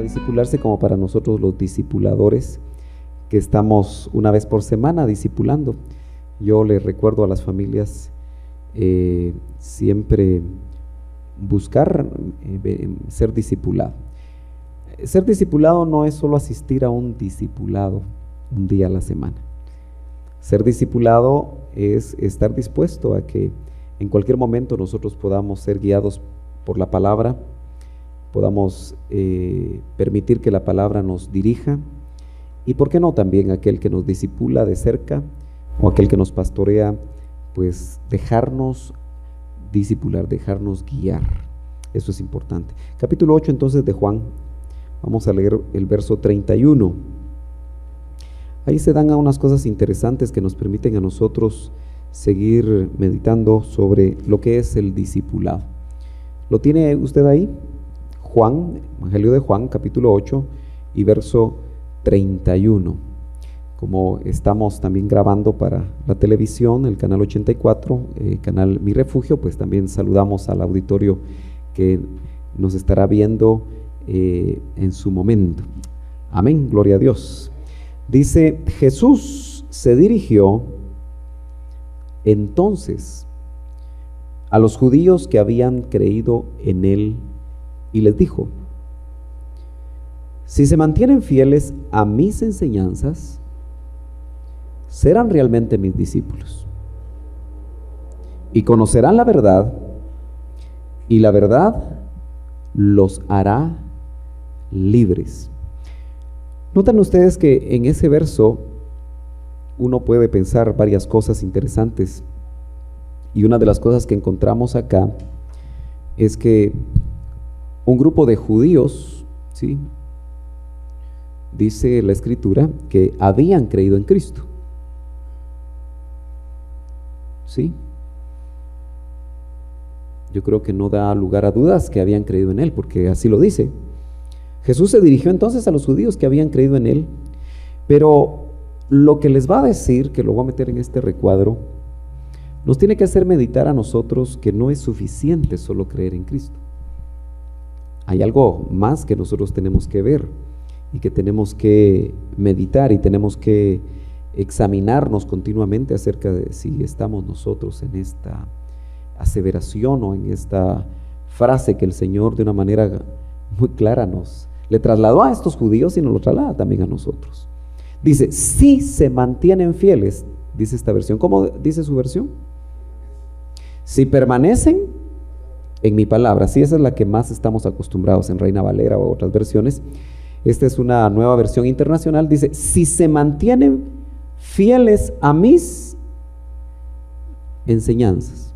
discipularse como para nosotros los discipuladores que estamos una vez por semana discipulando. Yo les recuerdo a las familias siempre buscar ser discipulado. Ser discipulado no es solo asistir a un discipulado un día a la semana. Ser discipulado es estar dispuesto a que en cualquier momento nosotros podamos ser guiados por la palabra, podamos permitir que la palabra nos dirija, y por qué no también aquel que nos discipula de cerca o aquel que nos pastorea, pues dejarnos discipular, dejarnos guiar. Eso es importante. Capítulo 8 entonces de Juan, vamos a leer el verso 31. Ahí se dan unas cosas interesantes que nos permiten a nosotros seguir meditando sobre lo que es el discipulado. ¿Lo tiene usted ahí? Juan, Evangelio de Juan, capítulo 8 y verso 31. Como estamos también grabando para la televisión, el canal 84, canal Mi Refugio, pues también saludamos al auditorio que nos estará viendo en su momento. Amén, gloria a Dios. Dice, Jesús se dirigió entonces a los judíos que habían creído en él y les dijo: si se mantienen fieles a mis enseñanzas, serán realmente mis discípulos y conocerán la verdad, y la verdad los hará libres. Notan ustedes que en ese verso uno puede pensar varias cosas interesantes, y una de las cosas que encontramos acá es que un grupo de judíos, ¿sí?, dice la Escritura que habían creído en Cristo. ¿Sí? Yo creo que no da lugar a dudas que habían creído en Él, porque así lo dice. Jesús se dirigió entonces a los judíos que habían creído en Él, pero lo que les va a decir, que lo voy a meter en este recuadro, nos tiene que hacer meditar a nosotros que no es suficiente solo creer en Cristo. Hay algo más que nosotros tenemos que ver y que tenemos que meditar, y tenemos que examinarnos continuamente acerca de si estamos nosotros en esta aseveración o en esta frase que el Señor de una manera muy clara le trasladó a estos judíos y nos lo traslada también a nosotros. Dice, si se mantienen fieles, dice esta versión. ¿Cómo dice su versión? Si permanecen en mi palabra. Sí, esa es la que más estamos acostumbrados en Reina Valera o otras versiones. Esta es una nueva versión internacional. Dice, si se mantienen fieles a mis enseñanzas.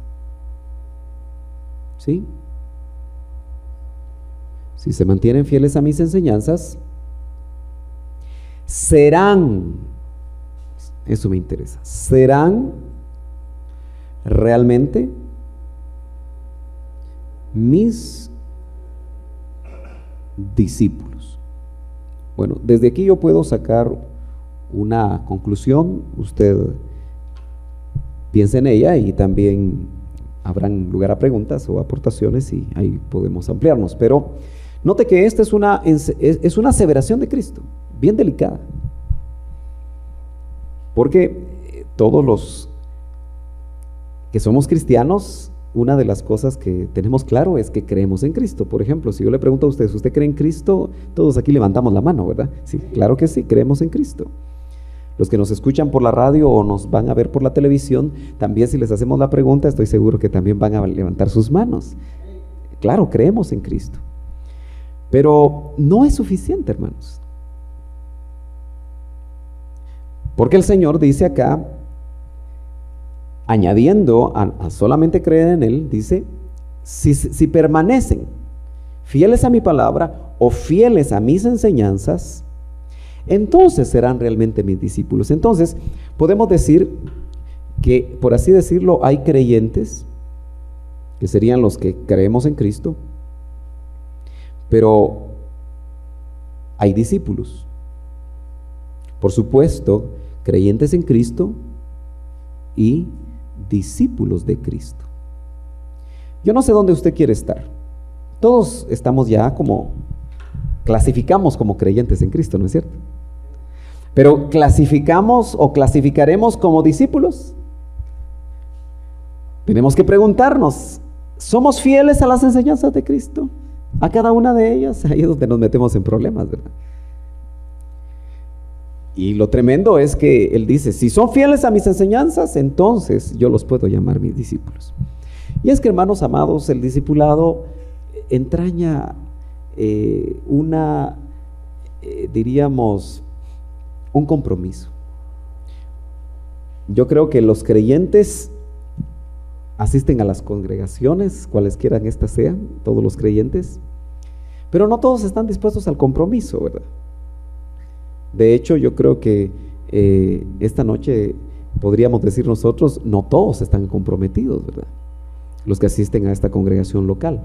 ¿Sí? Si se mantienen fieles a mis enseñanzas, serán, eso me interesa, serán realmente mis discípulos. Bueno, desde aquí yo puedo sacar una conclusión. Usted piensa en ella y también habrán lugar a preguntas o aportaciones y ahí podemos ampliarnos. Pero note que esta es una aseveración de Cristo, bien delicada, porque todos los que somos cristianos, una de las cosas que tenemos claro es que creemos en Cristo. Por ejemplo, si yo le pregunto a ustedes, ¿usted cree en Cristo? Todos aquí levantamos la mano, ¿verdad? Sí, claro que sí, creemos en Cristo. Los que nos escuchan por la radio o nos van a ver por la televisión, también si les hacemos la pregunta, estoy seguro que también van a levantar sus manos. Claro, creemos en Cristo. Pero no es suficiente, hermanos. Porque el Señor dice acá, añadiendo a solamente creer en Él, dice, si permanecen fieles a mi palabra o fieles a mis enseñanzas, entonces serán realmente mis discípulos. Entonces, podemos decir que, por así decirlo, hay creyentes, que serían los que creemos en Cristo, pero hay discípulos. Por supuesto, creyentes en Cristo y discípulos de Cristo. Yo no sé dónde usted quiere estar. Todos estamos ya como clasificamos como creyentes en Cristo, ¿no es cierto? Pero ¿clasificamos o clasificaremos como discípulos? Tenemos que preguntarnos, ¿somos fieles a las enseñanzas de Cristo? A cada una de ellas. Ahí es donde nos metemos en problemas, ¿verdad? Y lo tremendo es que Él dice, si son fieles a mis enseñanzas, entonces yo los puedo llamar mis discípulos. Y es que, hermanos amados, el discipulado entraña diríamos, un compromiso. Yo creo que los creyentes asisten a las congregaciones, cualesquiera estas sean, todos los creyentes, pero no todos están dispuestos al compromiso, ¿verdad? De hecho, yo creo que esta noche podríamos decir nosotros, no todos están comprometidos, ¿verdad? Los que asisten a esta congregación local.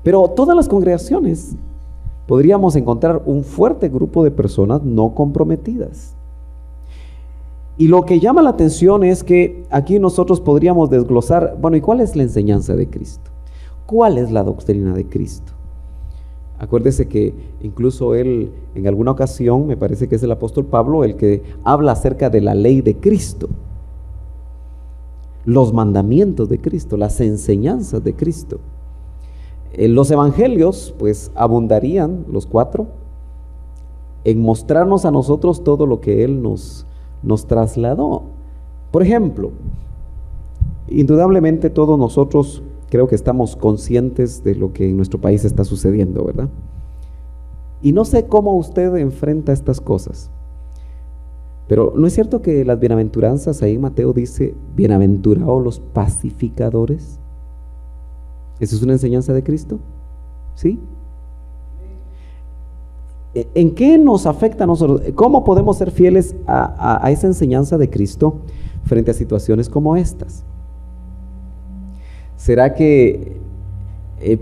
Pero todas las congregaciones podríamos encontrar un fuerte grupo de personas no comprometidas. Y lo que llama la atención es que aquí nosotros podríamos desglosar, bueno, ¿y cuál es la enseñanza de Cristo? ¿Cuál es la doctrina de Cristo? Acuérdese que incluso él, en alguna ocasión, me parece que es el apóstol Pablo, el que habla acerca de la ley de Cristo, los mandamientos de Cristo, las enseñanzas de Cristo. Los evangelios, pues, abundarían, los 4, en mostrarnos a nosotros todo lo que Él nos trasladó. Por ejemplo, indudablemente todos nosotros creo que estamos conscientes de lo que en nuestro país está sucediendo, ¿verdad? Y no sé cómo usted enfrenta estas cosas, pero ¿no es cierto que las bienaventuranzas, ahí Mateo dice, bienaventurados los pacificadores? ¿Esa es una enseñanza de Cristo? ¿Sí? ¿En qué nos afecta a nosotros? ¿Cómo podemos ser fieles a esa enseñanza de Cristo frente a situaciones como estas? ¿Será que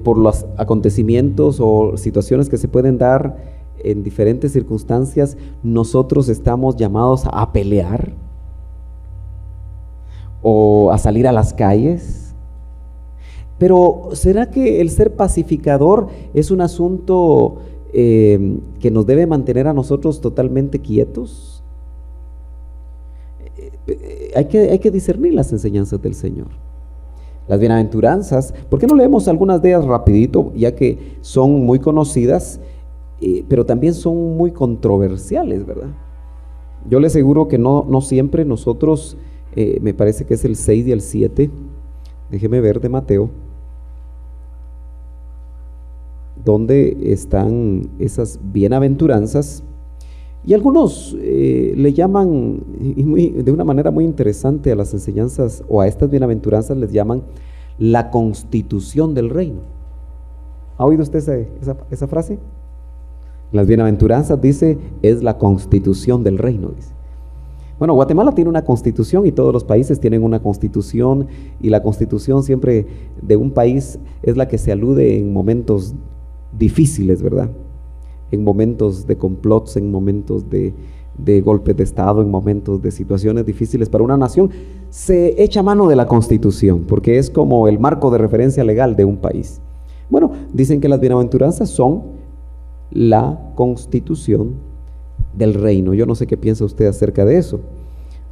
por los acontecimientos o situaciones que se pueden dar en diferentes circunstancias, nosotros estamos llamados a pelear o a salir a las calles? Pero ¿será que el ser pacificador es un asunto que nos debe mantener a nosotros totalmente quietos? Hay que discernir las enseñanzas del Señor. Las bienaventuranzas, ¿por qué no leemos algunas de ellas rapidito? Ya que son muy conocidas, pero también son muy controversiales, ¿verdad? Yo le aseguro que no siempre nosotros, me parece que es el 6 y el 7, déjeme ver, de Mateo, donde están esas bienaventuranzas, y algunos le llaman de una manera muy interesante a las enseñanzas o a estas bienaventuranzas les llaman la constitución del reino. ¿Ha oído usted esa frase? Las bienaventuranzas, dice, es la constitución del reino, dice. Bueno, Guatemala tiene una constitución y todos los países tienen una constitución, y la constitución siempre de un país es la que se alude en momentos difíciles, ¿verdad? En momentos de complots, en momentos de golpes de Estado, en momentos de situaciones difíciles para una nación, se echa mano de la Constitución, porque es como el marco de referencia legal de un país. Bueno, dicen que las bienaventuranzas son la constitución del reino. Yo no sé qué piensa usted acerca de eso.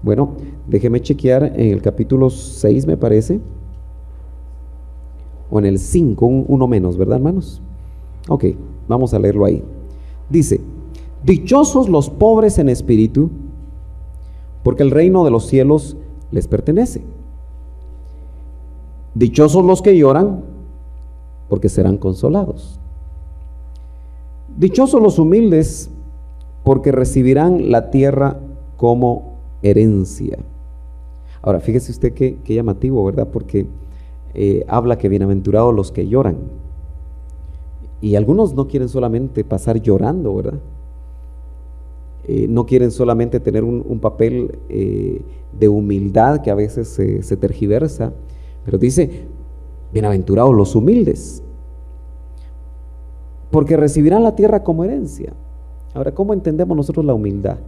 Bueno, déjeme chequear en el capítulo 6, me parece, o en el 5, uno menos, ¿verdad, hermanos? Ok, vamos a leerlo ahí. Dice, dichosos los pobres en espíritu, porque el reino de los cielos les pertenece. Dichosos los que lloran, porque serán consolados. Dichosos los humildes, porque recibirán la tierra como herencia. Ahora, fíjese usted qué llamativo, ¿verdad? Porque habla que bienaventurados los que lloran. Y algunos no quieren solamente pasar llorando, ¿verdad? No quieren solamente tener un papel de humildad que a veces se tergiversa, pero dice, bienaventurados los humildes, porque recibirán la tierra como herencia. Ahora, ¿cómo entendemos nosotros la humildad?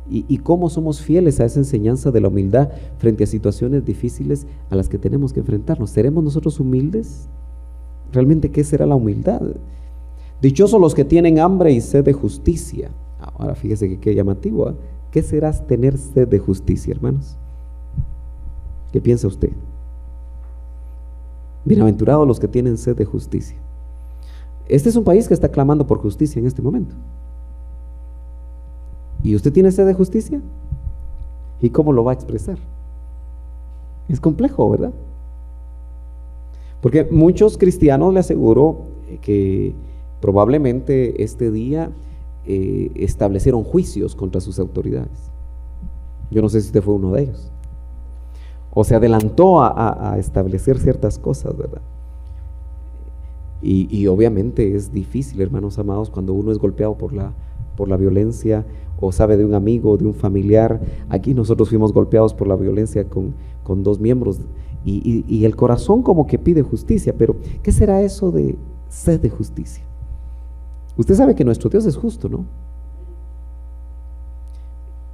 Y cómo somos fieles a esa enseñanza de la humildad frente a situaciones difíciles a las que tenemos que enfrentarnos. ¿Seremos nosotros humildes? ¿Realmente qué será la humildad? Dichosos los que tienen hambre y sed de justicia. Ahora fíjese que qué llamativo, ¿eh? ¿Qué será tener sed de justicia, hermanos? ¿Qué piensa usted? Bienaventurados los que tienen sed de justicia. Este es un país que está clamando por justicia en este momento. ¿Y usted tiene sed de justicia? ¿Y cómo lo va a expresar? Es complejo, ¿verdad? Porque muchos cristianos, le aseguro, que probablemente este día establecieron juicios contra sus autoridades. Yo no sé si usted fue uno de ellos. O se adelantó a establecer ciertas cosas, ¿verdad? Y obviamente es difícil, hermanos amados, cuando uno es golpeado por la violencia, o sabe de un amigo, de un familiar. Aquí nosotros fuimos golpeados por la violencia con 2 miembros, y el corazón como que pide justicia. Pero ¿qué será eso de sed de justicia? Usted sabe que nuestro Dios es justo, ¿no?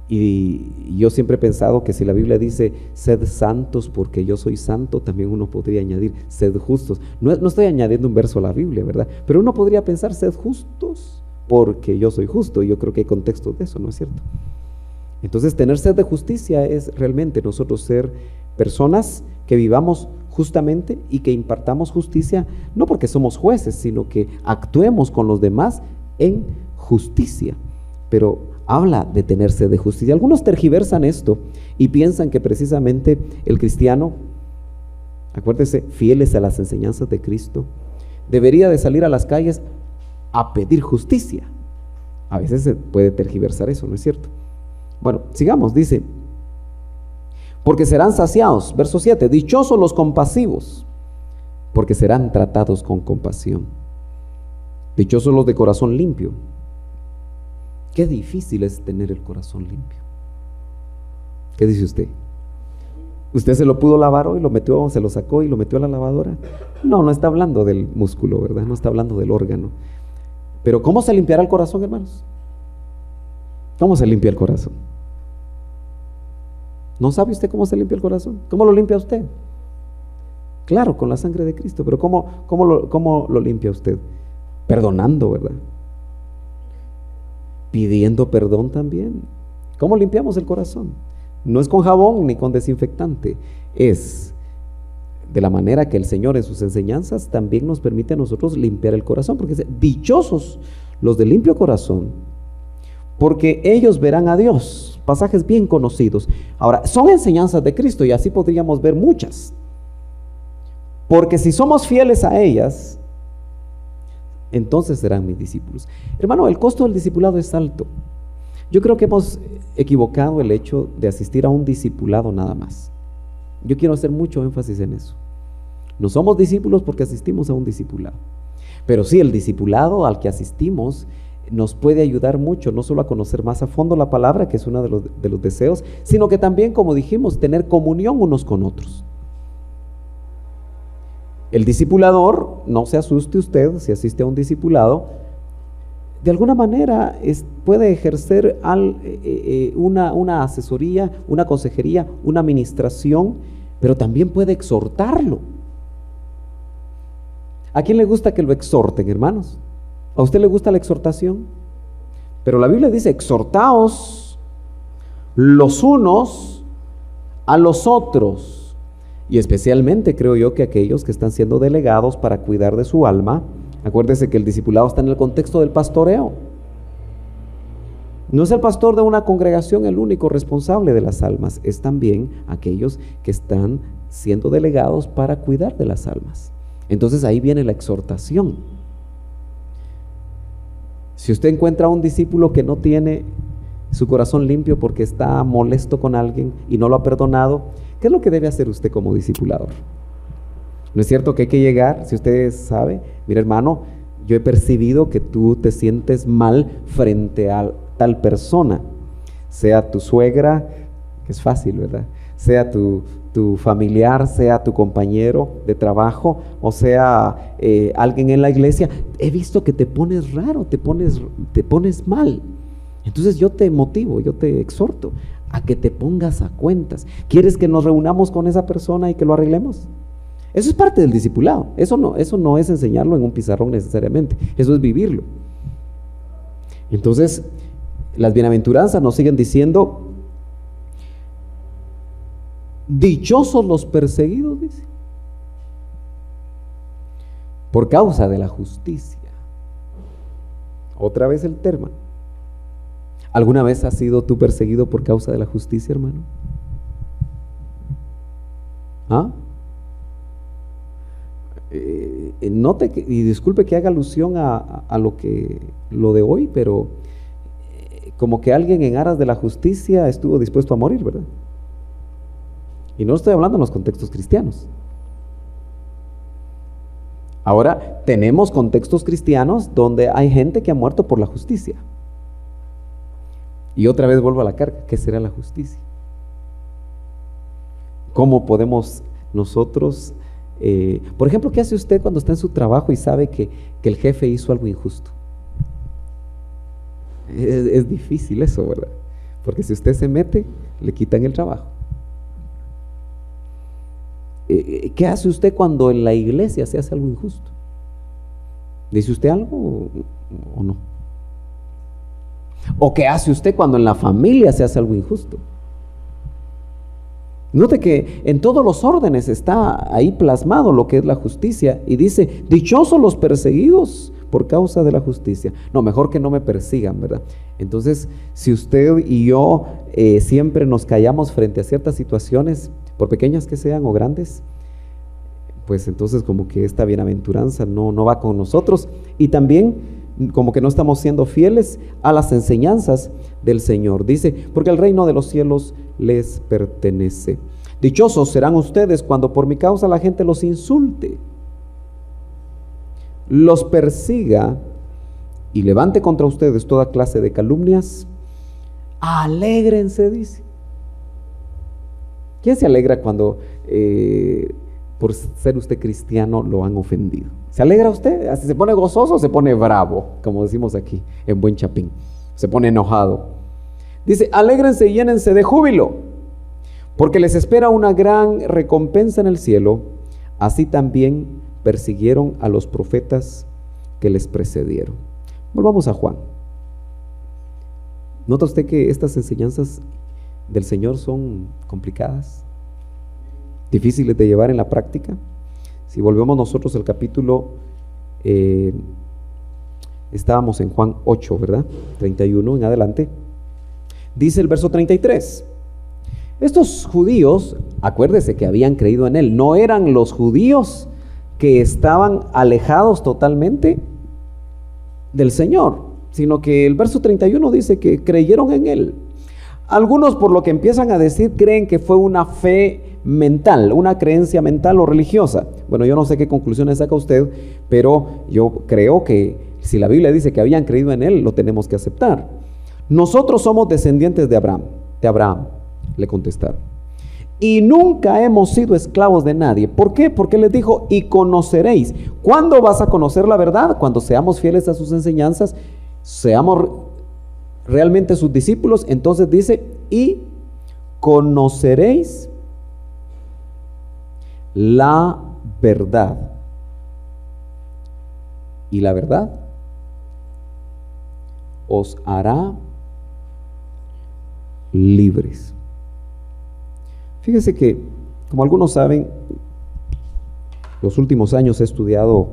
Y yo siempre he pensado que si la Biblia dice sed santos porque yo soy santo, también uno podría añadir sed justos. No estoy añadiendo un verso a la Biblia, ¿verdad? Pero uno podría pensar sed justos porque yo soy justo, y yo creo que hay contexto de eso, ¿no es cierto? Entonces, tener sed de justicia es realmente nosotros ser personas que vivamos justamente y que impartamos justicia, no porque somos jueces, sino que actuemos con los demás en justicia. Pero habla de tener sed de justicia. Algunos tergiversan esto y piensan que precisamente el cristiano, acuérdense, fieles a las enseñanzas de Cristo, debería de salir a las calles a pedir justicia. A veces se puede tergiversar eso, ¿no es cierto? Bueno, sigamos, dice, porque serán saciados, verso 7, dichosos los compasivos, porque serán tratados con compasión. Dichosos los de corazón limpio. Qué difícil es tener el corazón limpio. ¿Qué dice usted? ¿Usted se lo pudo lavar hoy, se lo sacó y lo metió a la lavadora? No está hablando del músculo, ¿verdad? No está hablando del órgano. Pero ¿cómo se limpiará el corazón, hermanos? ¿Cómo se limpia el corazón? ¿No sabe usted cómo se limpia el corazón? ¿Cómo lo limpia usted? Claro, con la sangre de Cristo, pero ¿cómo lo limpia usted? Perdonando, ¿verdad? Pidiendo perdón también. ¿Cómo limpiamos el corazón? No es con jabón ni con desinfectante, es de la manera que el Señor en sus enseñanzas también nos permite a nosotros limpiar el corazón, porque dice, dichosos los de limpio corazón, porque ellos verán a Dios. Pasajes bien conocidos. Ahora, son enseñanzas de Cristo y así podríamos ver muchas, porque si somos fieles a ellas, entonces serán mis discípulos. Hermano, el costo del discipulado es alto. Yo creo que hemos equivocado el hecho de asistir a un discipulado nada más. Yo quiero hacer mucho énfasis en eso. No somos discípulos porque asistimos a un discipulado, pero sí, el discipulado al que asistimos nos puede ayudar mucho, no solo a conocer más a fondo la palabra, que es uno de los deseos, sino que también, como dijimos, tener comunión unos con otros. El discipulador, no se asuste usted si asiste a un discipulado, de alguna manera puede ejercer una asesoría, una consejería, una administración, pero también puede exhortarlo. ¿A quién le gusta que lo exhorten, hermanos? ¿A usted le gusta la exhortación? Pero la Biblia dice, exhortaos los unos a los otros, y especialmente creo yo que aquellos que están siendo delegados para cuidar de su alma. Acuérdese que el discipulado está en el contexto del pastoreo. No es el pastor de una congregación el único responsable de las almas, es también aquellos que están siendo delegados para cuidar de las almas. Entonces ahí viene la exhortación. Si usted encuentra a un discípulo que no tiene su corazón limpio porque está molesto con alguien y no lo ha perdonado, ¿qué es lo que debe hacer usted como discipulador? ¿No es cierto que hay que llegar? Si usted sabe, mira, hermano, yo he percibido que tú te sientes mal frente a tal persona, sea tu suegra, que es fácil, ¿verdad? Sea tu familiar, sea tu compañero de trabajo, o sea alguien en la iglesia. He visto que te pones raro, te pones mal. Entonces yo te motivo, yo te exhorto a que te pongas a cuentas. ¿Quieres que nos reunamos con esa persona y que lo arreglemos? Eso es parte del discipulado. Eso no es enseñarlo en un pizarrón necesariamente. Eso es vivirlo. Entonces, las bienaventuranzas nos siguen diciendo, dichosos los perseguidos, dice, por causa de la justicia. Otra vez el tema. ¿Alguna vez has sido tú perseguido por causa de la justicia, hermano? ¿Ah? Note que, y disculpe que haga alusión a lo de hoy, pero como que alguien en aras de la justicia estuvo dispuesto a morir, ¿verdad? Y no estoy hablando en los contextos cristianos. Ahora, tenemos contextos cristianos donde hay gente que ha muerto por la justicia. Y otra vez vuelvo a la carga, ¿qué será la justicia? ¿Cómo podemos nosotros, por ejemplo, qué hace usted cuando está en su trabajo y sabe que el jefe hizo algo injusto? Es difícil eso, ¿verdad? Porque si usted se mete, le quitan el trabajo. ¿Qué hace usted cuando en la iglesia se hace algo injusto? ¿Dice usted algo o no? ¿O qué hace usted cuando en la familia se hace algo injusto? Note que en todos los órdenes está ahí plasmado lo que es la justicia y dice, dichosos los perseguidos por causa de la justicia. No, mejor que no me persigan, ¿verdad? Entonces, si usted y yo siempre nos callamos frente a ciertas situaciones, por pequeñas que sean o grandes, pues entonces como que esta bienaventuranza no va con nosotros, y también como que no estamos siendo fieles a las enseñanzas del Señor. Dice, porque el reino de los cielos les pertenece. Dichosos serán ustedes cuando por mi causa la gente los insulte, los persiga y levante contra ustedes toda clase de calumnias. Alégrense, dice. ¿Quién se alegra cuando por ser usted cristiano lo han ofendido? ¿Se alegra usted? ¿Se pone gozoso o se pone bravo? Como decimos aquí en buen chapín. Se pone enojado. Dice, alégrense y llénense de júbilo, porque les espera una gran recompensa en el cielo. Así también persiguieron a los profetas que les precedieron. Volvamos a Juan. ¿Nota usted que estas enseñanzas del Señor son complicadas, difíciles de llevar en la práctica? Si volvemos nosotros al capítulo, estábamos en Juan 8, ¿verdad? 31 en adelante. Dice el verso 33. Estos judíos, acuérdese que habían creído en Él, no eran los judíos que estaban alejados totalmente del Señor, sino que el verso 31 dice que creyeron en Él. Algunos, por lo que empiezan a decir, creen que fue una fe mental, una creencia mental o religiosa. Bueno, yo no sé qué conclusiones saca usted, pero yo creo que si la Biblia dice que habían creído en Él, lo tenemos que aceptar. Nosotros somos descendientes de Abraham, le contestaron, y nunca hemos sido esclavos de nadie. ¿Por qué? Porque les dijo, y conoceréis. ¿Cuándo vas a conocer la verdad? Cuando seamos fieles a sus enseñanzas, seamos realmente sus discípulos. Entonces dice, y conoceréis la verdad, y la verdad os hará libres. Fíjese que, como algunos saben, los últimos años he estudiado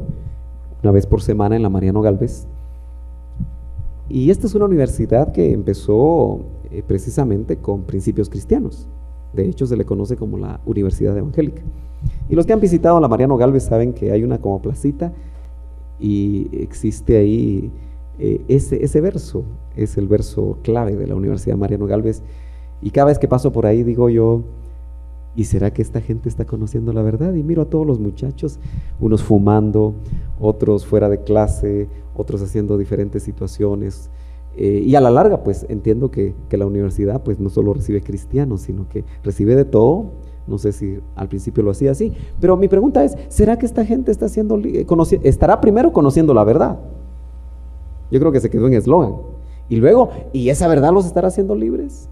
una vez por semana en la Mariano Gálvez, y esta es una universidad que empezó precisamente con principios cristianos. De hecho, se le conoce como la Universidad Evangélica. Y los que han visitado la Mariano Gálvez saben que hay una como placita y existe ahí ese verso, es el verso clave de la Universidad Mariano Gálvez. Y cada vez que paso por ahí digo yo, ¿y será que esta gente está conociendo la verdad? Y miro a todos los muchachos, unos fumando, otros fuera de clase, otros haciendo diferentes situaciones. Y a la larga, pues entiendo que la universidad pues no solo recibe cristianos, sino que recibe de todo. No sé si al principio lo hacía así, pero mi pregunta es, ¿será que esta gente está estará primero conociendo la verdad? Yo creo que se quedó en eslogan. Y luego, ¿y esa verdad los estará haciendo libres?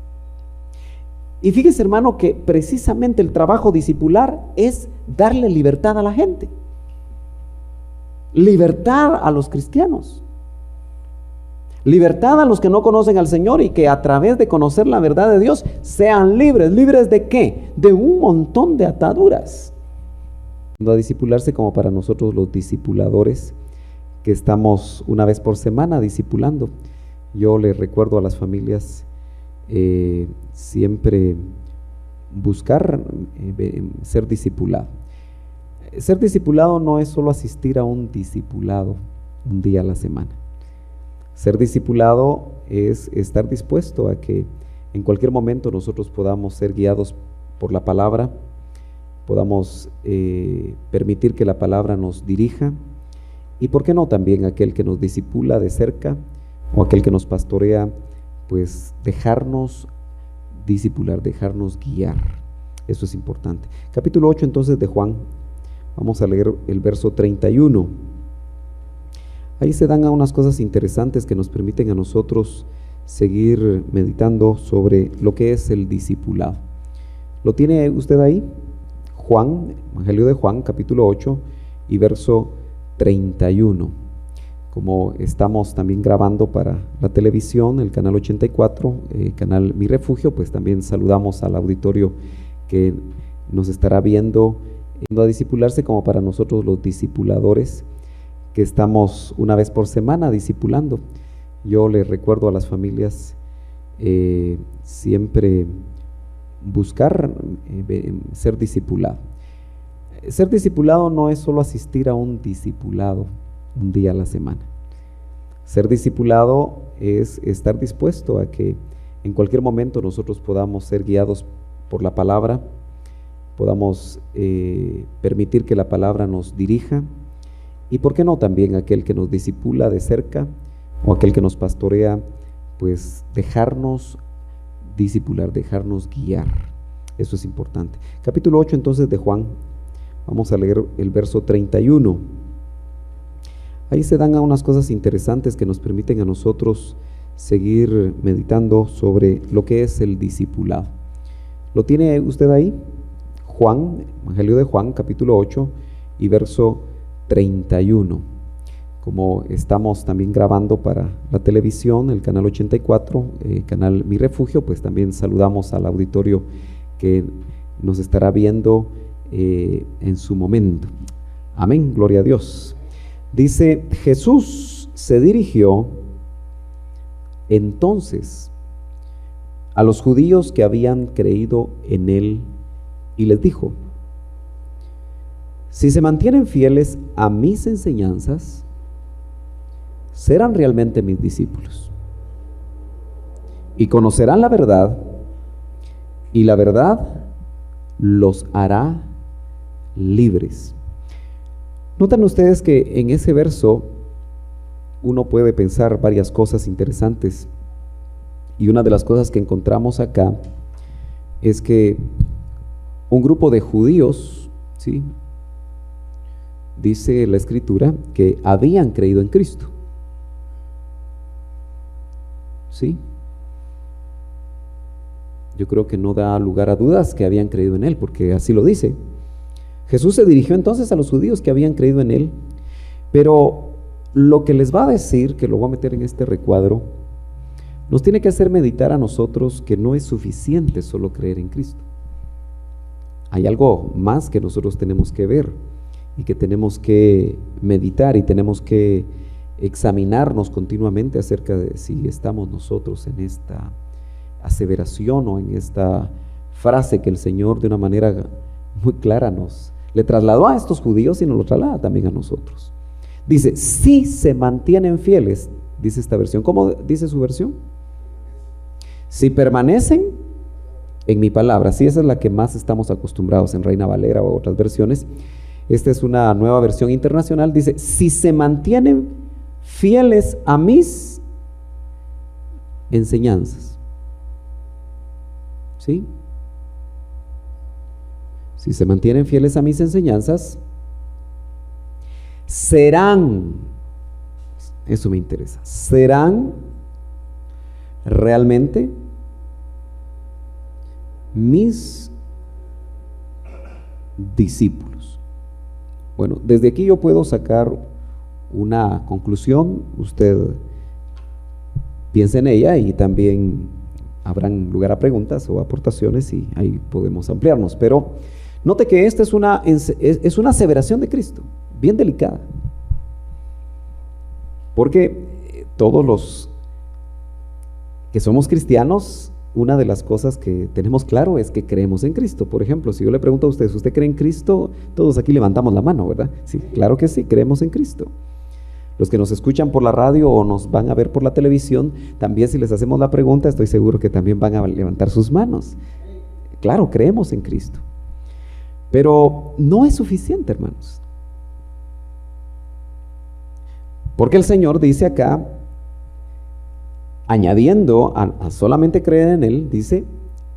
Y fíjese, hermano, que precisamente el trabajo discipular es darle libertad a la gente, libertad a los cristianos, libertad a los que no conocen al Señor, y que a través de conocer la verdad de Dios sean libres. ¿Libres de qué? De un montón de ataduras. A discipularse como para nosotros los discipuladores que estamos una vez por semana discipulando. Yo le recuerdo a las familias siempre buscar ser discipulado. Ser discipulado no es solo asistir a un discipulado un día a la semana. Ser discipulado es estar dispuesto a que en cualquier momento nosotros podamos ser guiados por la palabra, podamos permitir que la palabra nos dirija, y por qué no también aquel que nos discipula de cerca o aquel que nos pastorea, pues dejarnos discipular, dejarnos guiar. Eso es importante. Capítulo 8 entonces de Juan, vamos a leer el verso 31. Ahí se dan unas cosas interesantes que nos permiten a nosotros seguir meditando sobre lo que es el discipulado. ¿Lo tiene usted ahí? Juan, Evangelio de Juan, capítulo 8 y verso 31. Como estamos también grabando para la televisión, el canal 84, canal Mi Refugio, pues también saludamos al auditorio que nos estará viendo a discipularse como para nosotros los discipuladores que estamos una vez por semana discipulando. Yo le recuerdo a las familias siempre buscar ser discipulado. Ser discipulado no es solo asistir a un discipulado un día a la semana. Ser discipulado es estar dispuesto a que en cualquier momento nosotros podamos ser guiados por la palabra, podamos permitir que la palabra nos dirija, y por qué no también aquel que nos discipula de cerca o aquel que nos pastorea, pues dejarnos discipular, dejarnos guiar. Eso es importante. Capítulo 8 entonces de Juan, vamos a leer el verso 31. Ahí se dan unas cosas interesantes que nos permiten a nosotros seguir meditando sobre lo que es el discipulado. ¿Lo tiene usted ahí? Juan, Evangelio de Juan, capítulo 8 y verso 31. Como estamos también grabando para la televisión, el canal 84, canal Mi Refugio, pues también saludamos al auditorio que nos estará viendo en su momento. Amén, gloria a Dios. Dice, Jesús se dirigió entonces a los judíos que habían creído en él y les dijo: si se mantienen fieles a mis enseñanzas, serán realmente mis discípulos y conocerán la verdad, y la verdad los hará libres. Notan ustedes que en ese verso uno puede pensar varias cosas interesantes, y una de las cosas que encontramos acá es que un grupo de judíos, ¿sí?, dice la Escritura que habían creído en Cristo. ¿Sí? Yo creo que no da lugar a dudas que habían creído en Él, porque así lo dice. Jesús se dirigió entonces a los judíos que habían creído en Él, pero lo que les va a decir, que lo voy a meter en este recuadro, nos tiene que hacer meditar a nosotros que no es suficiente solo creer en Cristo. Hay algo más que nosotros tenemos que ver y que tenemos que meditar, y tenemos que examinarnos continuamente acerca de si estamos nosotros en esta aseveración o en esta frase que el Señor de una manera muy clara le trasladó a estos judíos y nos lo traslada también a nosotros. Dice, si se mantienen fieles, dice esta versión. ¿Cómo dice su versión? Si permanecen en mi palabra. Sí, esa es la que más estamos acostumbrados en Reina Valera o otras versiones. Esta es una nueva versión internacional. Dice, si se mantienen fieles a mis enseñanzas. ¿Sí? Si se mantienen fieles a mis enseñanzas, serán, eso me interesa, serán realmente mis discípulos. Bueno, desde aquí yo puedo sacar una conclusión, usted piensa en ella y también habrán lugar a preguntas o aportaciones y ahí podemos ampliarnos. Pero note que esta es una aseveración de Cristo, bien delicada, porque todos los que somos cristianos, una de las cosas que tenemos claro es que creemos en Cristo. Por ejemplo, si yo le pregunto a ustedes, ¿usted cree en Cristo? Todos aquí levantamos la mano, ¿verdad? Sí, claro que sí, creemos en Cristo. Los que nos escuchan por la radio o nos van a ver por la televisión, también si les hacemos la pregunta, estoy seguro que también van a levantar sus manos. Claro, creemos en Cristo. Pero no es suficiente, hermanos. Porque el Señor dice acá, añadiendo a solamente creer en Él, dice,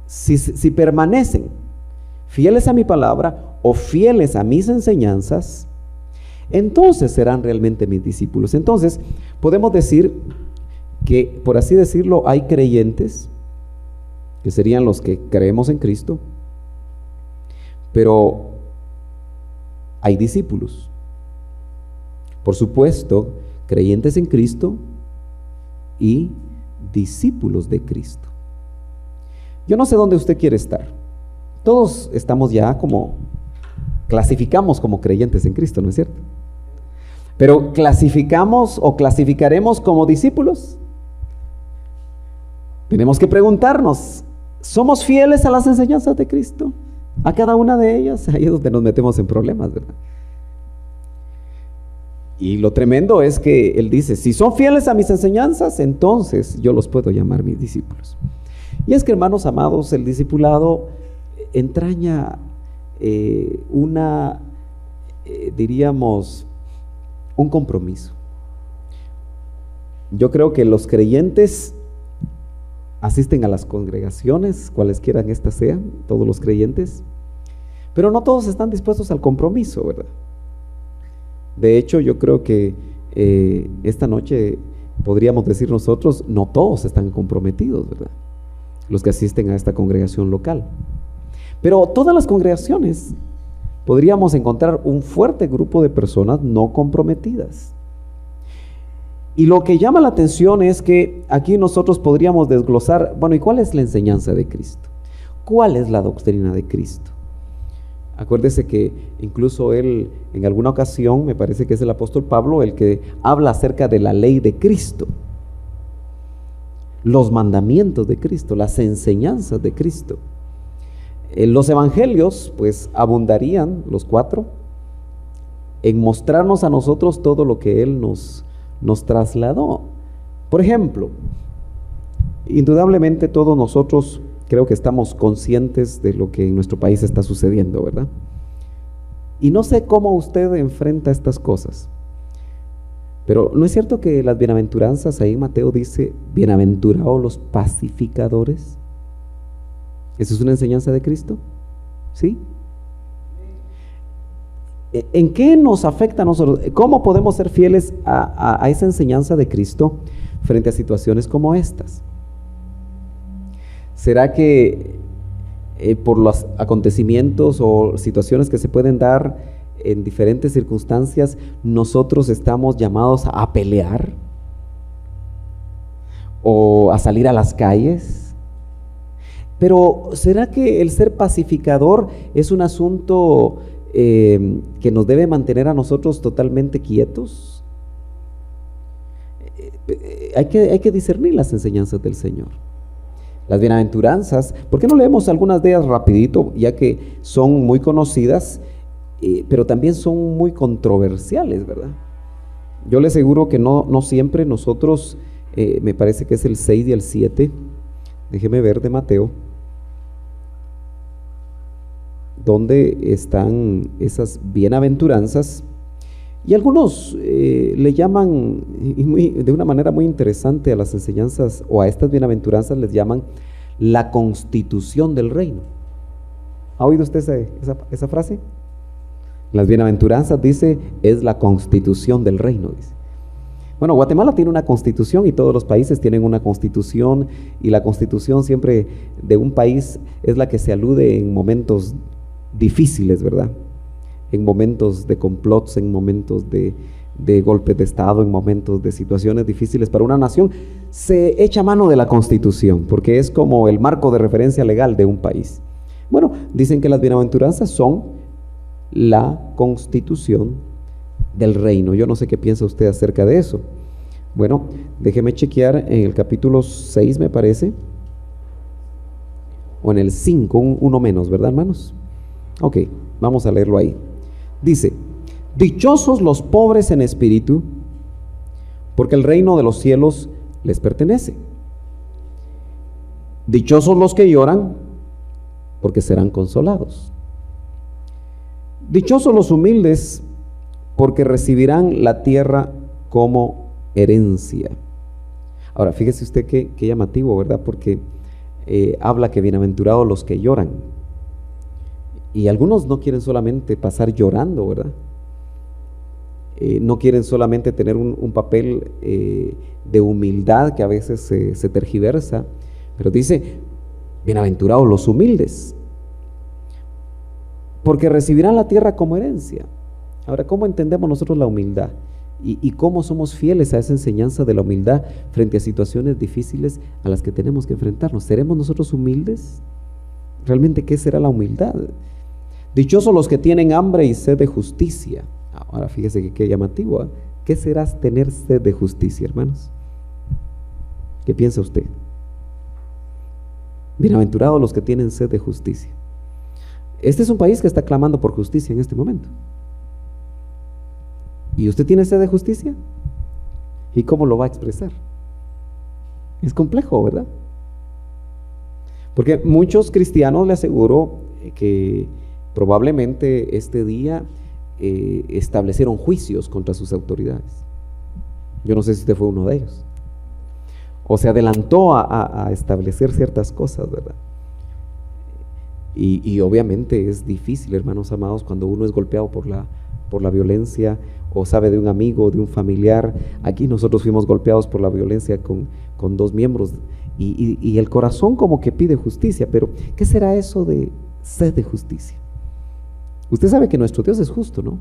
si permanecen fieles a mi palabra o fieles a mis enseñanzas, entonces serán realmente mis discípulos. Entonces, podemos decir que, por así decirlo, hay creyentes, que serían los que creemos en Cristo, pero hay discípulos. Por supuesto, creyentes en Cristo y discípulos de Cristo. Yo no sé dónde usted quiere estar. Todos estamos ya clasificamos como creyentes en Cristo, ¿no es cierto? Pero ¿clasificamos o clasificaremos como discípulos? Tenemos que preguntarnos, ¿somos fieles a las enseñanzas de Cristo? A cada una de ellas. Ahí es donde nos metemos en problemas, ¿verdad? Y lo tremendo es que Él dice, si son fieles a mis enseñanzas, entonces yo los puedo llamar mis discípulos. Y es que, hermanos amados, el discipulado entraña diríamos, un compromiso. Yo creo que los creyentes asisten a las congregaciones, cualesquiera estas sean, todos los creyentes, pero no todos están dispuestos al compromiso, ¿verdad? De hecho, yo creo que esta noche podríamos decir nosotros, no todos están comprometidos, ¿verdad? Los que asisten a esta congregación local. Pero todas las congregaciones podríamos encontrar un fuerte grupo de personas no comprometidas. Y lo que llama la atención es que aquí nosotros podríamos desglosar, bueno, ¿y cuál es la enseñanza de Cristo? ¿Cuál es la doctrina de Cristo? Acuérdese que incluso él, en alguna ocasión, me parece que es el apóstol Pablo, el que habla acerca de la ley de Cristo, los mandamientos de Cristo, las enseñanzas de Cristo. Los evangelios, pues, abundarían, los 4, en mostrarnos a nosotros todo lo que Él nos trasladó. Por ejemplo, indudablemente todos nosotros creo que estamos conscientes de lo que en nuestro país está sucediendo, ¿verdad? Y no sé cómo usted enfrenta estas cosas, pero ¿no es cierto que las bienaventuranzas, ahí Mateo dice, bienaventurados los pacificadores? ¿Esa es una enseñanza de Cristo? ¿Sí? ¿En qué nos afecta a nosotros? ¿Cómo podemos ser fieles a esa enseñanza de Cristo frente a situaciones como estas? ¿Será que por los acontecimientos o situaciones que se pueden dar en diferentes circunstancias, nosotros estamos llamados a pelear o a salir a las calles? Pero ¿será que el ser pacificador es un asunto que nos debe mantener a nosotros totalmente quietos? Hay que discernir las enseñanzas del Señor. Las bienaventuranzas, ¿por qué no leemos algunas de ellas rapidito? Ya que son muy conocidas, pero también son muy controversiales, ¿verdad? Yo le aseguro que no siempre nosotros, me parece que es el 6 y el 7, déjeme ver de Mateo, donde están esas bienaventuranzas, y algunos le llaman de una manera muy interesante a las enseñanzas o a estas bienaventuranzas les llaman la constitución del reino. ¿Ha oído usted esa frase? Las bienaventuranzas, dice, es la constitución del reino, dice. Bueno, Guatemala tiene una constitución y todos los países tienen una constitución, y la constitución siempre de un país es la que se alude en momentos difíciles, ¿verdad? En momentos de complots, en momentos de golpes de Estado, en momentos de situaciones difíciles para una nación, se echa mano de la constitución, porque es como el marco de referencia legal de un país. Bueno, dicen que las bienaventuranzas son la constitución del reino. Yo no sé qué piensa usted acerca de eso. Bueno, déjeme chequear en el capítulo 6, me parece, o en el 5, uno menos, ¿verdad, hermanos? Ok, vamos a leerlo ahí. Dice: dichosos los pobres en espíritu, porque el reino de los cielos les pertenece. Dichosos los que lloran, porque serán consolados. Dichosos los humildes, porque recibirán la tierra como herencia. Ahora, fíjese usted qué llamativo, ¿verdad? Porque habla que bienaventurados los que lloran. Y algunos no quieren solamente pasar llorando, ¿verdad? No quieren solamente tener un papel de humildad que a veces se tergiversa, pero dice: bienaventurados los humildes, porque recibirán la tierra como herencia. Ahora, ¿cómo entendemos nosotros la humildad? ¿Y cómo somos fieles a esa enseñanza de la humildad frente a situaciones difíciles a las que tenemos que enfrentarnos? ¿Seremos nosotros humildes? ¿Realmente qué será la humildad? Dichosos los que tienen hambre y sed de justicia. Ahora fíjese que qué llamativo, ¿eh? ¿Qué será tener sed de justicia, hermanos? ¿Qué piensa usted? Bienaventurados los que tienen sed de justicia. Este es un país que está clamando por justicia en este momento. ¿Y usted tiene sed de justicia? ¿Y cómo lo va a expresar? Es complejo, ¿verdad? Porque muchos cristianos, le aseguro, que probablemente este día establecieron juicios contra sus autoridades. Yo no sé si usted fue uno de ellos. O se adelantó a establecer ciertas cosas, ¿verdad? Y obviamente es difícil, hermanos amados, cuando uno es golpeado por la violencia, o sabe de un amigo, de un familiar. Aquí nosotros fuimos golpeados por la violencia con 2 miembros, y el corazón como que pide justicia. Pero ¿qué será eso de sed de justicia? Usted sabe que nuestro Dios es justo, ¿no?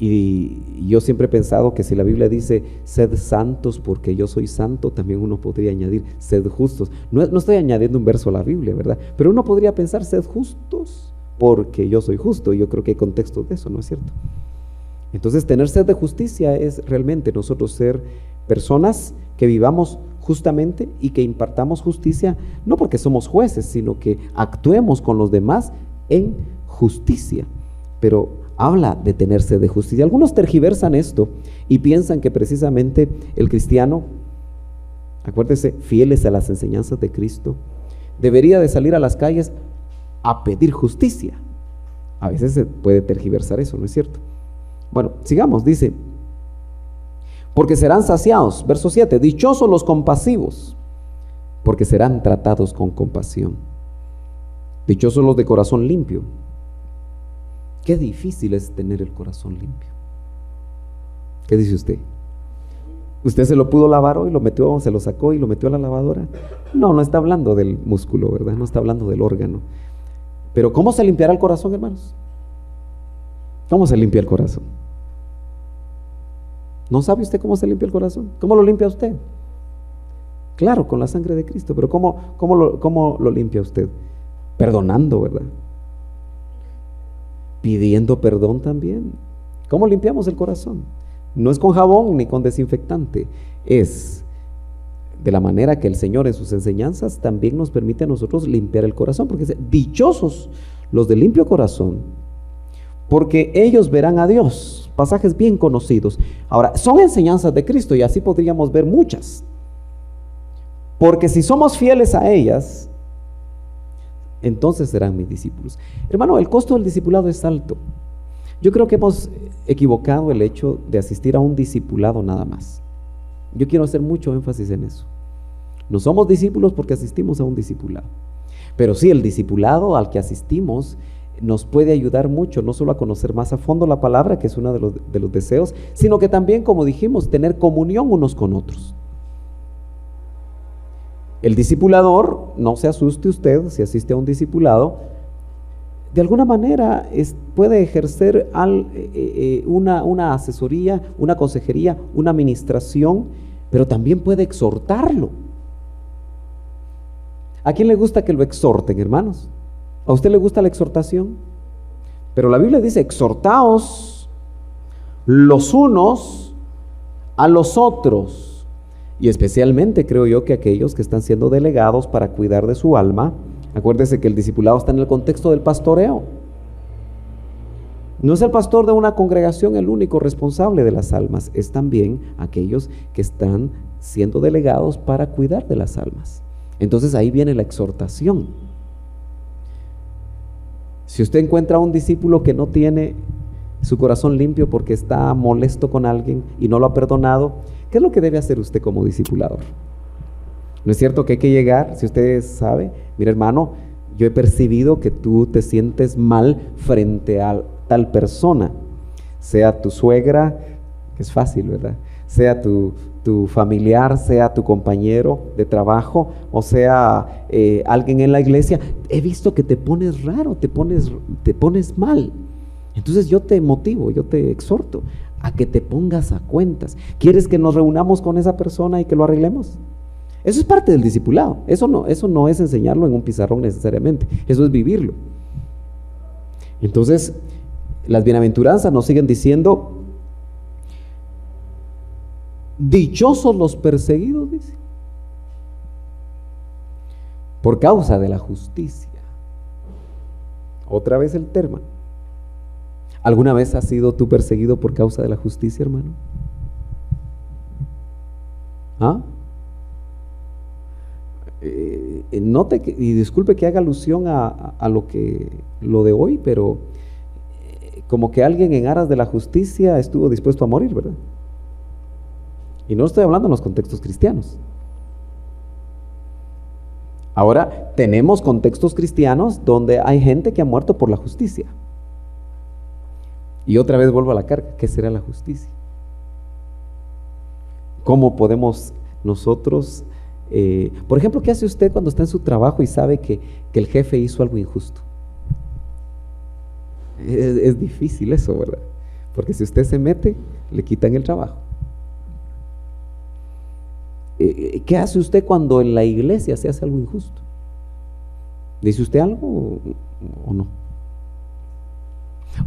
Y yo siempre he pensado que si la Biblia dice sed santos porque yo soy santo, también uno podría añadir sed justos. No estoy añadiendo un verso a la Biblia, ¿verdad? Pero uno podría pensar sed justos porque yo soy justo. Y yo creo que hay contexto de eso, ¿no es cierto? Entonces, tener sed de justicia es realmente nosotros ser personas que vivamos justamente y que impartamos justicia, no porque somos jueces, sino que actuemos con los demás en justicia. Pero habla de tener sed de justicia. Algunos tergiversan esto y piensan que precisamente el cristiano, acuérdese, fieles a las enseñanzas de Cristo, debería de salir a las calles a pedir justicia. A veces se puede tergiversar eso, ¿no es cierto? Bueno, sigamos, dice: porque serán saciados, verso 7, dichosos los compasivos, porque serán tratados con compasión. Dichosos los de corazón limpio. Qué difícil es tener el corazón limpio. ¿Qué dice usted? ¿Usted se lo pudo lavar hoy, se lo sacó y lo metió a la lavadora? No está hablando del músculo, ¿verdad? No está hablando del órgano. Pero ¿cómo se limpiará el corazón, hermanos? ¿Cómo se limpia el corazón? ¿No sabe usted cómo se limpia el corazón? ¿Cómo lo limpia usted? Claro, con la sangre de Cristo, pero ¿cómo lo limpia usted? Perdonando, ¿verdad? Pidiendo perdón también. ¿Cómo limpiamos el corazón? No es con jabón ni con desinfectante, es de la manera que el Señor en sus enseñanzas también nos permite a nosotros limpiar el corazón, porque dice: dichosos los de limpio corazón, porque ellos verán a Dios. Pasajes bien conocidos. Ahora, son enseñanzas de Cristo y así podríamos ver muchas, porque si somos fieles a ellas, entonces serán mis discípulos. Hermano, el costo del discipulado es alto. Yo creo que hemos equivocado el hecho de asistir a un discipulado nada más. Yo quiero hacer mucho énfasis en eso. No somos discípulos porque asistimos a un discipulado, pero sí el discipulado al que asistimos nos puede ayudar mucho, no solo a conocer más a fondo la palabra, que es uno de los deseos, sino que también, como dijimos, tener comunión unos con otros. El discipulador, no se asuste usted si asiste a un discipulado, de alguna manera puede ejercer una asesoría, una consejería, una administración, pero también puede exhortarlo. ¿A quién le gusta que lo exhorten, hermanos? ¿A usted le gusta la exhortación? Pero la Biblia dice: exhortaos los unos a los otros, y especialmente creo yo que aquellos que están siendo delegados para cuidar de su alma. Acuérdese que el discipulado está en el contexto del pastoreo. No es el pastor de una congregación el único responsable de las almas, es también aquellos que están siendo delegados para cuidar de las almas. Entonces ahí viene la exhortación. Si usted encuentra a un discípulo que no tiene su corazón limpio porque está molesto con alguien y no lo ha perdonado, ¿qué es lo que debe hacer usted como discipulador? ¿No es cierto que hay que llegar? Si usted sabe, mira, hermano, yo he percibido que tú te sientes mal frente a tal persona, sea tu suegra, que es fácil, ¿verdad? Sea tu familiar, sea tu compañero de trabajo, o sea alguien en la iglesia. He visto que te pones raro, te pones mal. Entonces yo te motivo, yo te exhorto a que te pongas a cuentas. ¿Quieres que nos reunamos con esa persona y que lo arreglemos? Eso es parte del discipulado. Eso no es enseñarlo en un pizarrón necesariamente, eso es vivirlo. Entonces, las bienaventuranzas nos siguen diciendo: dichosos los perseguidos, dice, por causa de la justicia. Otra vez el tema. ¿Alguna vez has sido tú perseguido por causa de la justicia, hermano? ¿Ah? Note que, y disculpe que haga alusión a lo de hoy, pero como que alguien en aras de la justicia estuvo dispuesto a morir, ¿verdad? Y no estoy hablando en los contextos cristianos. Ahora, tenemos contextos cristianos donde hay gente que ha muerto por la justicia. Y otra vez vuelvo a la carga: ¿qué será la justicia? ¿Cómo podemos nosotros, por ejemplo, qué hace usted cuando está en su trabajo y sabe que el jefe hizo algo injusto? Es difícil eso, ¿verdad? Porque si usted se mete, le quitan el trabajo. ¿Qué hace usted cuando en la iglesia se hace algo injusto? ¿Dice usted algo o no?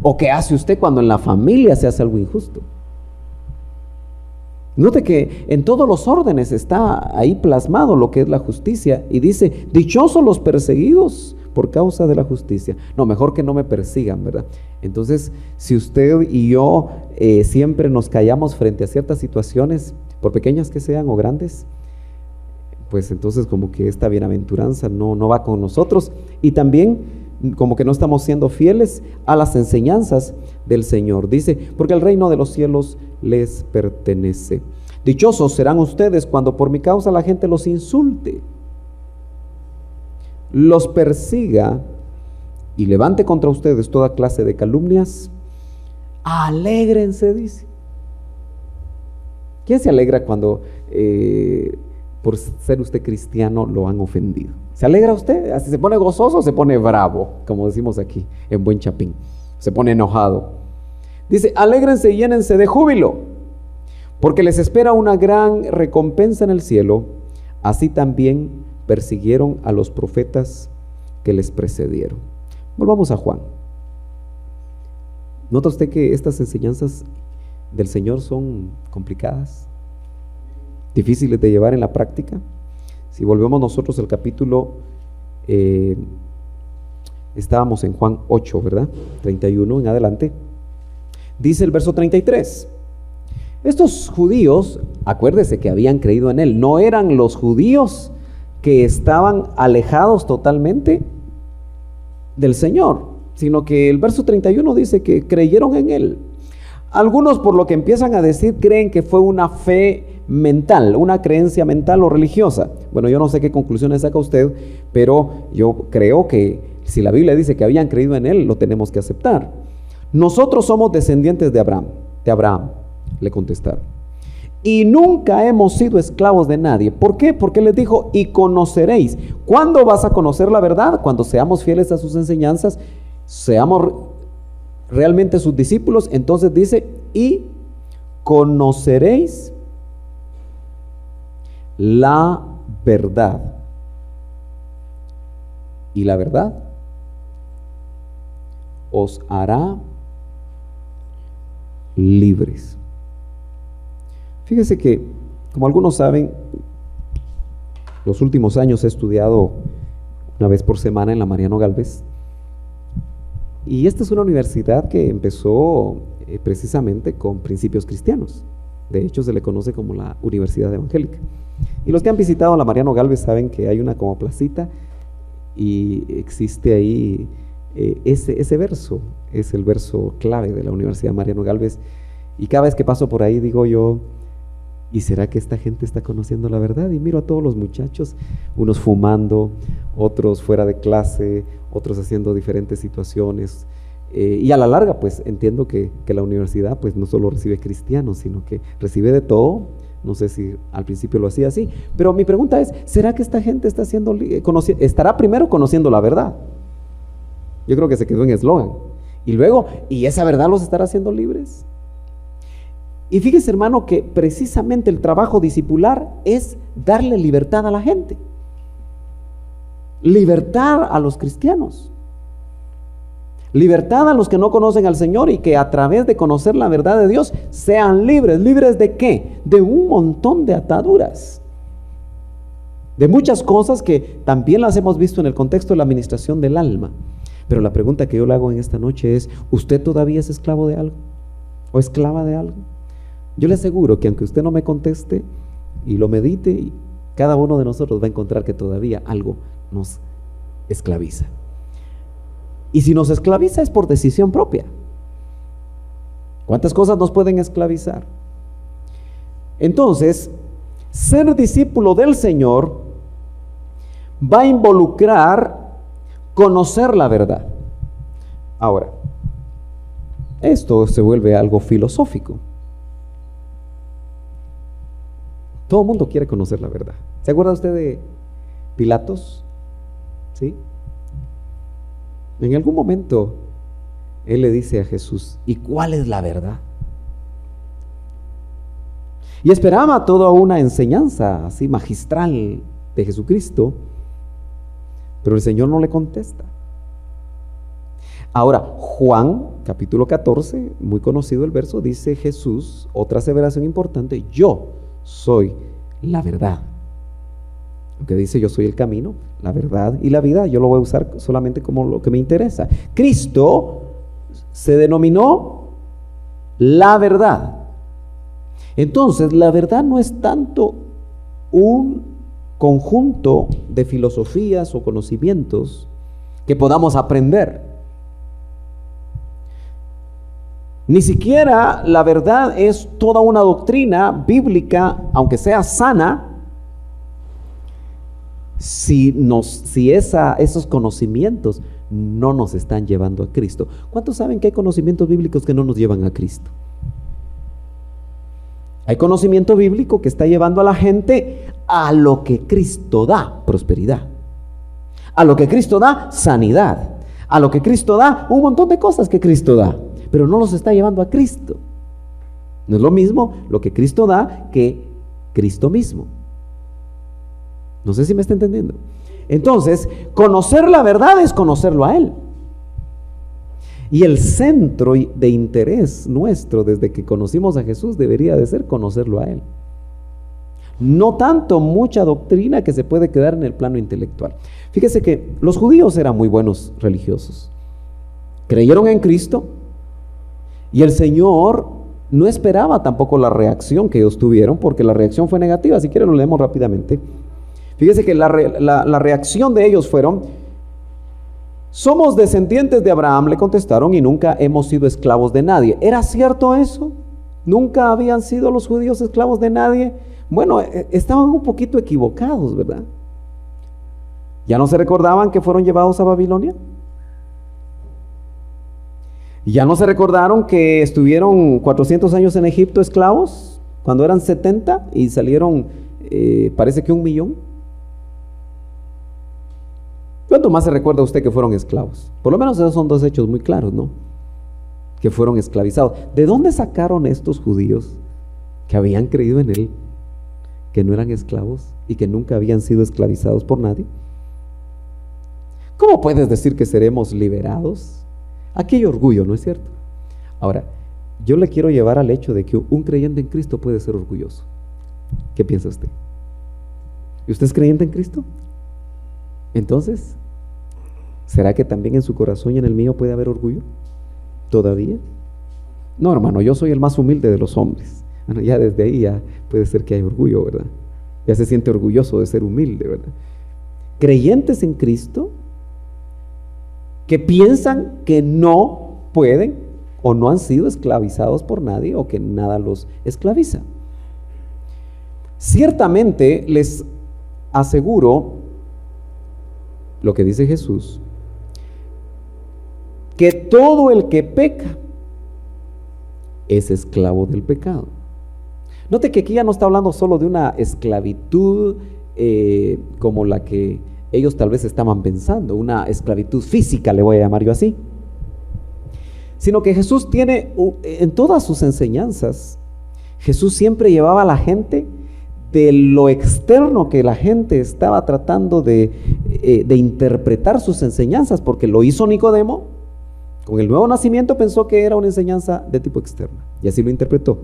¿O qué hace usted cuando en la familia se hace algo injusto? Note que en todos los órdenes está ahí plasmado lo que es la justicia, y dice: dichosos los perseguidos por causa de la justicia. No, mejor que no me persigan, ¿verdad? Entonces, si usted y yo siempre nos callamos frente a ciertas situaciones, por pequeñas que sean o grandes, pues entonces como que esta bienaventuranza no va con nosotros, y también como que no estamos siendo fieles a las enseñanzas del Señor. Dice: porque el reino de los cielos les pertenece. Dichosos serán ustedes cuando por mi causa la gente los insulte, los persiga y levante contra ustedes toda clase de calumnias. Alégrense, dice. ¿Quién se alegra cuando por ser usted cristiano lo han ofendido? ¿Se alegra usted? ¿Así se pone gozoso o se pone bravo? Como decimos aquí en buen chapín. Se pone enojado. Dice: alégrense y llénense de júbilo, porque les espera una gran recompensa en el cielo. Así también persiguieron a los profetas que les precedieron. Volvamos a Juan. ¿Nota usted que estas enseñanzas del Señor son complicadas, difíciles de llevar en la práctica? Si volvemos nosotros al capítulo, estábamos en Juan 8, ¿verdad? 31 en adelante. Dice el verso 33: estos judíos, acuérdese que habían creído en Él, no eran los judíos que estaban alejados totalmente del Señor, sino que el verso 31 dice que creyeron en Él. Algunos, por lo que empiezan a decir, creen que fue una fe mental, una creencia mental o religiosa. Bueno, yo no sé qué conclusiones saca usted, pero yo creo que Si la Biblia dice que habían creído en Él, lo tenemos que aceptar. Nosotros somos descendientes de Abraham, le contestaron. Y nunca hemos sido esclavos de nadie. ¿Por qué? Porque les dijo, y conoceréis. ¿Cuándo vas a conocer la verdad? Cuando seamos fieles a sus enseñanzas, seamos realmente sus discípulos. Entonces dice, y conoceréis la verdad. Y la verdad os hará libres. Fíjese que, como algunos saben, los últimos años he estudiado una vez por semana en la Mariano Gálvez, y esta es una universidad que empezó precisamente con principios cristianos. De hecho, se le conoce como la Universidad Evangélica. Y los que han visitado la Mariano Gálvez saben que hay una como placita y existe ahí ese verso, es el verso clave de la Universidad Mariano Gálvez. Y cada vez que paso por ahí digo yo, ¿y será que esta gente está conociendo la verdad? Y miro a todos los muchachos, unos fumando, otros fuera de clase, otros haciendo diferentes situaciones. Y a la larga, pues entiendo que la universidad pues no solo recibe cristianos, sino que recibe de todo. No sé si al principio lo hacía así, pero mi pregunta es, ¿será que esta gente estará primero conociendo la verdad? Yo creo que se quedó en eslogan. Y luego, ¿y esa verdad los estará haciendo libres? Y fíjese, hermano, que precisamente el trabajo discipular es darle libertad a la gente. Libertad a los cristianos. Libertad a los que no conocen al Señor y que a través de conocer la verdad de Dios sean libres. ¿Libres de qué? De un montón de ataduras. De muchas cosas que también las hemos visto en el contexto de la administración del alma. Pero la pregunta que yo le hago en esta noche es, ¿usted todavía es esclavo de algo? ¿O esclava de algo? Yo le aseguro que aunque usted no me conteste y lo medite, cada uno de nosotros va a encontrar que todavía algo nos esclaviza. Y si nos esclaviza es por decisión propia. ¿Cuántas cosas nos pueden esclavizar? Entonces, ser discípulo del Señor va a involucrar conocer la verdad. Ahora, esto se vuelve algo filosófico. Todo el mundo quiere conocer la verdad. ¿Se acuerda usted de Pilatos? ¿Sí? En algún momento él le dice a Jesús, ¿y cuál es la verdad? Y esperaba toda una enseñanza así magistral de Jesucristo, pero el Señor no le contesta. Ahora, Juan, capítulo 14, muy conocido el verso, dice Jesús, otra aseveración importante, yo soy la verdad. Aunque dice yo soy el camino, la verdad y la vida, yo lo voy a usar solamente como lo que me interesa. Cristo se denominó la verdad. Entonces, la verdad no es tanto un conjunto de filosofías o conocimientos que podamos aprender. Ni siquiera la verdad es toda una doctrina bíblica, aunque sea sana, si esos conocimientos no nos están llevando a Cristo. ¿Cuántos saben que hay conocimientos bíblicos que no nos llevan a Cristo? Hay conocimiento bíblico que está llevando a la gente a lo que Cristo da, prosperidad. A lo que Cristo da, sanidad. A lo que Cristo da, un montón de cosas que Cristo da, pero no los está llevando a Cristo. No es lo mismo lo que Cristo da que Cristo mismo. No sé si me está entendiendo. Entonces, conocer la verdad es conocerlo a Él. Y el centro de interés nuestro desde que conocimos a Jesús debería de ser conocerlo a Él. No tanto mucha doctrina que se puede quedar en el plano intelectual. Fíjese que los judíos eran muy buenos religiosos. Creyeron en Cristo y el Señor no esperaba tampoco la reacción que ellos tuvieron, porque la reacción fue negativa. Si quieren lo leemos rápidamente. Fíjese que la reacción de ellos fueron: somos descendientes de Abraham, le contestaron, y nunca hemos sido esclavos de nadie. ¿Era cierto eso? ¿Nunca habían sido los judíos esclavos de nadie? Bueno, estaban un poquito equivocados, ¿verdad? ¿Ya no se recordaban que fueron llevados a Babilonia? ¿Ya no se recordaron que estuvieron 400 años en Egipto esclavos? Cuando eran 70 y salieron, parece que 1,000,000. ¿Cuánto más se recuerda usted que fueron esclavos? Por lo menos esos son dos hechos muy claros, ¿no? Que fueron esclavizados. ¿De dónde sacaron estos judíos que habían creído en él, que no eran esclavos y que nunca habían sido esclavizados por nadie? ¿Cómo puedes decir que seremos liberados? Aquí hay orgullo, ¿no es cierto? Ahora, yo le quiero llevar al hecho de que un creyente en Cristo puede ser orgulloso. ¿Qué piensa usted? ¿Y usted es creyente en Cristo? Entonces, ¿será que también en su corazón y en el mío puede haber orgullo? ¿Todavía? No, hermano, yo soy el más humilde de los hombres. Bueno, ya desde ahí ya puede ser que hay orgullo, ¿verdad? Ya se siente orgulloso de ser humilde, ¿verdad? Creyentes en Cristo que piensan que no pueden o no han sido esclavizados por nadie o que nada los esclaviza. Ciertamente les aseguro lo que dice Jesús, que todo el que peca es esclavo del pecado. Note que aquí ya no está hablando solo de una esclavitud como la que ellos tal vez estaban pensando, una esclavitud física, le voy a llamar yo así, sino que Jesús tiene, en todas sus enseñanzas, Jesús siempre llevaba a la gente de lo externo que la gente estaba tratando de interpretar sus enseñanzas, porque lo hizo Nicodemo. Con el nuevo nacimiento pensó que era una enseñanza de tipo externo, y así lo interpretó.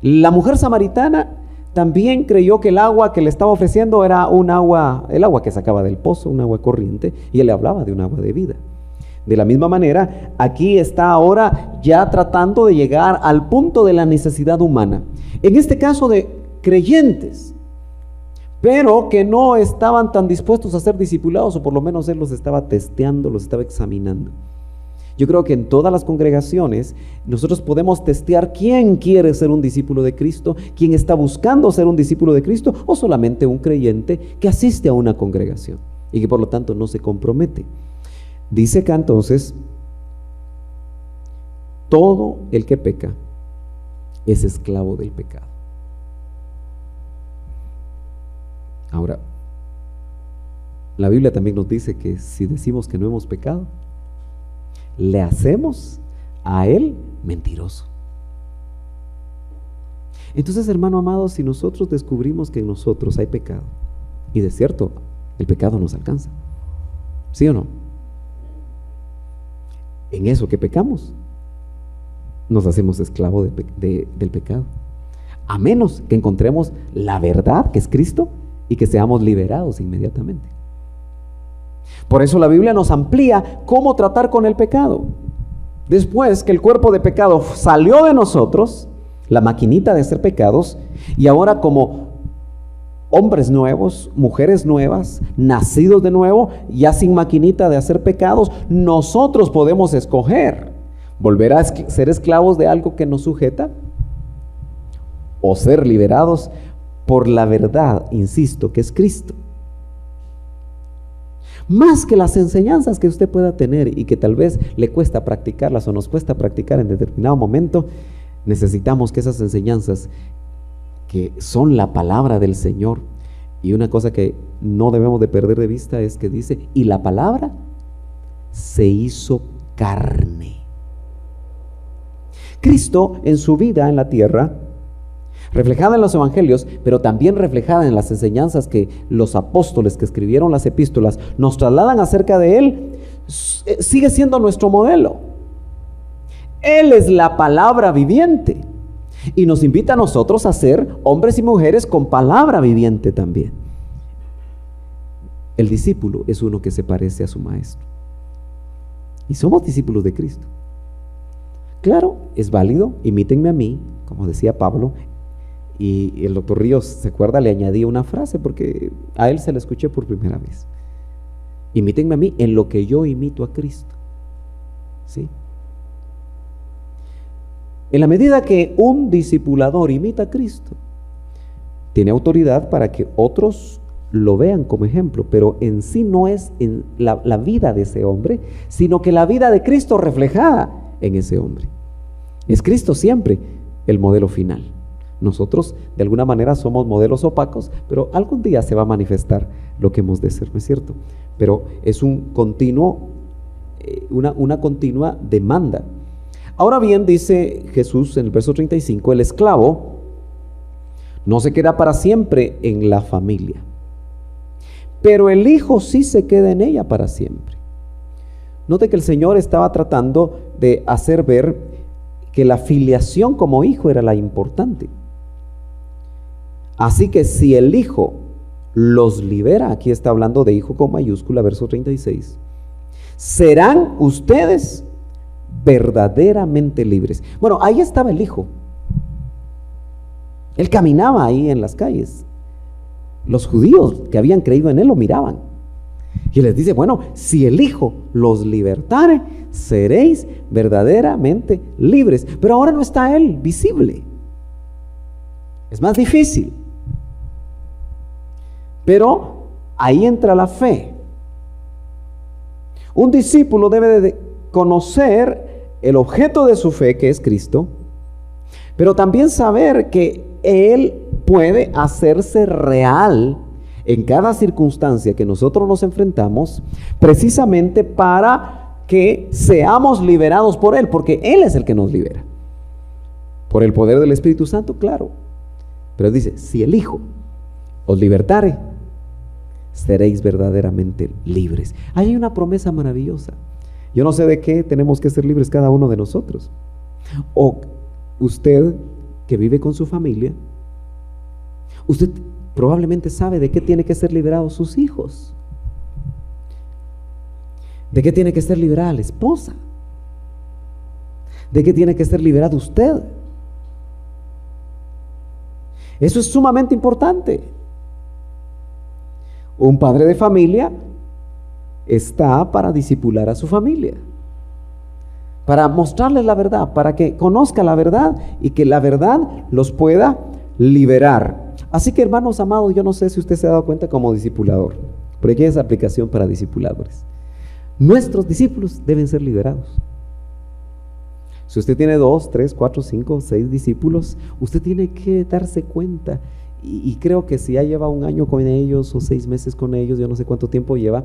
La mujer samaritana también creyó que el agua que le estaba ofreciendo era un agua, el agua que sacaba del pozo, un agua corriente, y él le hablaba de un agua de vida. De la misma manera, aquí está ahora ya tratando de llegar al punto de la necesidad humana. En este caso de creyentes, pero que no estaban tan dispuestos a ser discipulados, o por lo menos él los estaba testeando, los estaba examinando. Yo creo que en todas las congregaciones nosotros podemos testear quién quiere ser un discípulo de Cristo, quién está buscando ser un discípulo de Cristo, o solamente un creyente que asiste a una congregación y que por lo tanto no se compromete. Dice acá entonces, todo el que peca es esclavo del pecado. Ahora, la Biblia también nos dice que si decimos que no hemos pecado, le hacemos a él mentiroso. Entonces, hermano amado, si nosotros descubrimos que en nosotros hay pecado, y de cierto, el pecado nos alcanza, ¿sí o no? En eso que pecamos, nos hacemos esclavos del pecado, a menos que encontremos la verdad, que es Cristo, y que seamos liberados inmediatamente. Por eso la Biblia nos amplía cómo tratar con el pecado. Después que el cuerpo de pecado salió de nosotros, la maquinita de hacer pecados, y ahora como hombres nuevos, mujeres nuevas, nacidos de nuevo, ya sin maquinita de hacer pecados, nosotros podemos escoger volver a ser esclavos de algo que nos sujeta o ser liberados por la verdad, insisto, que es Cristo. Más que las enseñanzas que usted pueda tener y que tal vez le cuesta practicarlas o nos cuesta practicar en determinado momento, necesitamos que esas enseñanzas que son la palabra del Señor, y una cosa que no debemos de perder de vista es que dice, y la palabra se hizo carne. Cristo en su vida en la tierra, reflejada en los evangelios, pero también reflejada en las enseñanzas que los apóstoles que escribieron las epístolas nos trasladan acerca de él, sigue siendo nuestro modelo. Él es la palabra viviente y nos invita a nosotros a ser hombres y mujeres con palabra viviente también. El discípulo es uno que se parece a su maestro, y somos discípulos de Cristo. Claro, es válido, imítenme a mí, como decía Pablo. Y el doctor Ríos, ¿se acuerda? Le añadí una frase porque a él se la escuché por primera vez. Imítenme a mí en lo que yo imito a Cristo. ¿Sí? En la medida que un discipulador imita a Cristo, tiene autoridad para que otros lo vean como ejemplo, pero en sí no es en la vida de ese hombre, sino que la vida de Cristo reflejada en ese hombre. Es Cristo siempre el modelo final. Nosotros de alguna manera somos modelos opacos, pero algún día se va a manifestar lo que hemos de ser, ¿no es cierto? Pero es un continuo, una continua demanda. Ahora bien, dice Jesús en el verso 35, el esclavo no se queda para siempre en la familia, pero el hijo sí se queda en ella para siempre. Note que el Señor estaba tratando de hacer ver que la filiación como hijo era la importante. Así que si el hijo los libera, aquí está hablando de hijo con mayúscula, verso 36, serán ustedes verdaderamente libres. Bueno, ahí estaba el hijo. Él caminaba ahí en las calles. Los judíos que habían creído en él lo miraban. Y les dice, bueno, si el hijo los libertare, seréis verdaderamente libres. Pero ahora no está él visible. Es más difícil. Pero ahí entra la fe. Un discípulo debe de conocer el objeto de su fe, que es Cristo, pero también saber que Él puede hacerse real en cada circunstancia que nosotros nos enfrentamos, precisamente para que seamos liberados por Él, porque Él es el que nos libera. Por el poder del Espíritu Santo, claro. Pero dice, si el Hijo os libertare, seréis verdaderamente libres. Ahí hay una promesa maravillosa. Yo no sé de qué tenemos que ser libres cada uno de nosotros. O usted que vive con su familia, usted probablemente sabe de qué tiene que ser liberados sus hijos. ¿De qué tiene que ser liberada la esposa? ¿De qué tiene que ser liberado usted? Eso es sumamente importante. Un padre de familia está para discipular a su familia, para mostrarles la verdad, para que conozca la verdad y que la verdad los pueda liberar. Así que, hermanos amados, yo no sé si usted se ha dado cuenta como discipulador, pero aquí es aplicación para discipuladores. Nuestros discípulos deben ser liberados. Si usted tiene 2, 3, 4, 5, 6 discípulos, usted tiene que darse cuenta. Y creo que si ya lleva un año con ellos o 6 meses con ellos, yo no sé cuánto tiempo lleva,